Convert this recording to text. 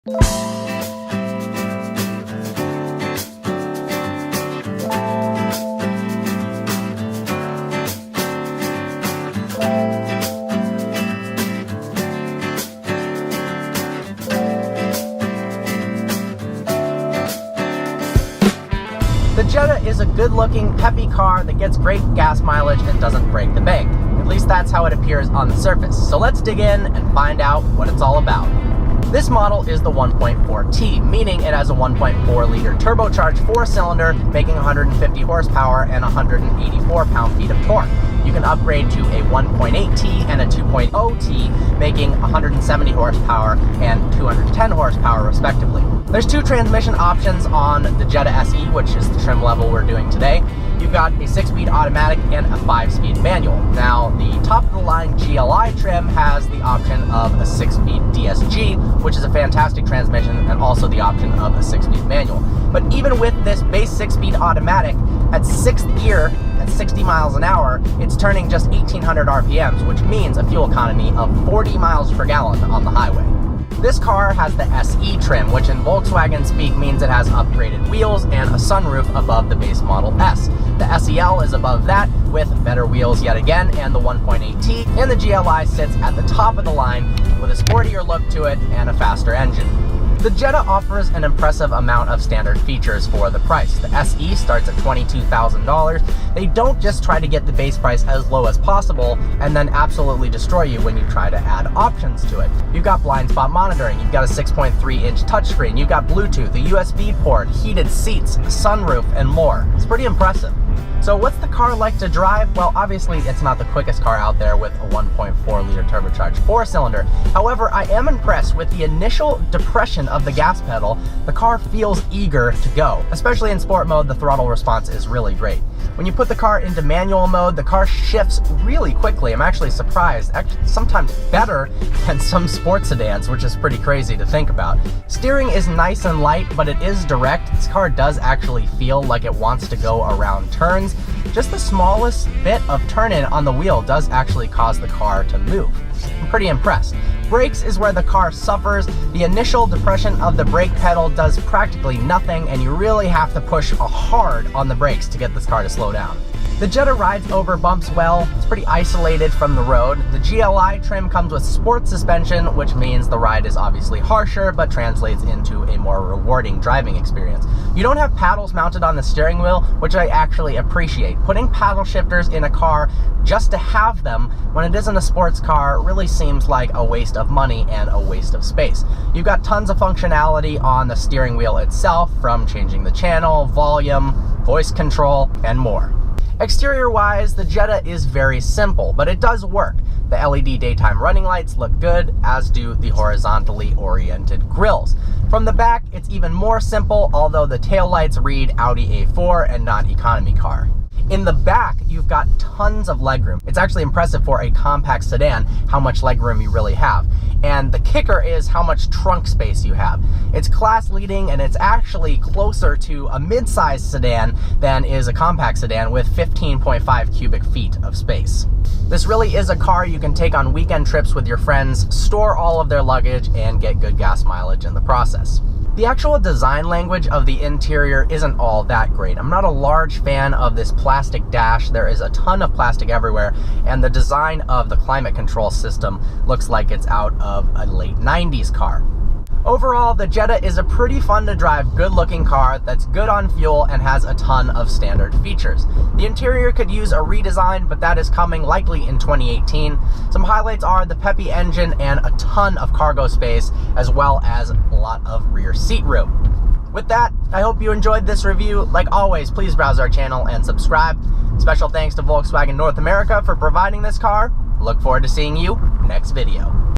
The Jetta is a good-looking, peppy car that gets great gas mileage and doesn't break the bank. At least that's how it appears on the surface. So let's dig in and find out what it's all about. This model is the 1.4T, meaning it has a 1.4-liter turbocharged four-cylinder, making 150 horsepower and 184 pound-feet of torque. You can upgrade to a 1.8T and a 2.0T, making 170 horsepower and 210 horsepower respectively. There's two transmission options on the Jetta SE, which is the trim level we're doing today. You've got a 6-speed automatic and a 5-speed manual. Now, the top-of-the-line GLI trim has the option of a 6-speed DSG, which is a fantastic transmission, and also the option of a 6-speed manual. But even with this base 6-speed automatic, at 6th gear, at 60 miles an hour, it's turning just 1,800 RPMs, which means a fuel economy of 40 miles per gallon on the highway. This car has the SE trim, which in Volkswagen speak means it has upgraded wheels and a sunroof above the base Model S. The SEL is above that with better wheels yet again, and the 1.8T, and the GLI sits at the top of the line with a sportier look to it and a faster engine. The Jetta offers an impressive amount of standard features for the price. The SE starts at $22,000. They don't just try to get the base price as low as possible and then absolutely destroy you when you try to add options to it. You've got blind spot monitoring, you've got a 6.3-inch touchscreen, you've got Bluetooth, a USB port, heated seats, a sunroof, and more. It's pretty impressive. So what's the car like to drive? Well, obviously it's not the quickest car out there with a 1.4-liter turbocharged four-cylinder. However, I am impressed with the initial depression of the gas pedal. The car feels eager to go. Especially in sport mode, the throttle response is really great. When you put the car into manual mode, the car shifts really quickly. I'm actually surprised, sometimes better than some sports sedans, which is pretty crazy to think about. Steering is nice and light, but it is direct. This car does actually feel like it wants to go around turns. Just the smallest bit of turn-in on the wheel does actually cause the car to move. I'm pretty impressed. Brakes is where the car suffers. The initial depression of the brake pedal does practically nothing, and you really have to push hard on the brakes to get this car to slow down. The Jetta rides over bumps well. It's pretty isolated from the road. The GLI trim comes with sport suspension, which means the ride is obviously harsher, but translates into a more rewarding driving experience. You don't have paddles mounted on the steering wheel, which I actually appreciate. Putting paddle shifters in a car just to have them when it isn't a sports car really seems like a waste of money and a waste of space. You've got tons of functionality on the steering wheel itself, from changing the channel, volume, voice control, and more. Exterior-wise, the Jetta is very simple, but it does work. The LED daytime running lights look good, as do the horizontally oriented grills. From the back, it's even more simple, although the taillights read Audi A4 and not economy car. In the back, you've got tons of legroom. It's actually impressive for a compact sedan how much legroom you really have. And the kicker is how much trunk space you have. It's class leading, and it's actually closer to a mid-sized sedan than is a compact sedan with 15.5 cubic feet of space. This really is a car you can take on weekend trips with your friends, store all of their luggage, and get good gas mileage in the process. The actual design language of the interior isn't all that great. I'm not a large fan of this plastic dash. There is a ton of plastic everywhere, and the design of the climate control system looks like it's out of a late 90s car. Overall, the Jetta is a pretty fun to drive, good-looking car that's good on fuel and has a ton of standard features. The interior could use a redesign, but that is coming likely in 2018. Some highlights are the peppy engine and a ton of cargo space, as well as a lot of rear seat room. With that, I hope you enjoyed this review. Like always, please browse our channel and subscribe. Special thanks to Volkswagen North America for providing this car. Look forward to seeing you next video.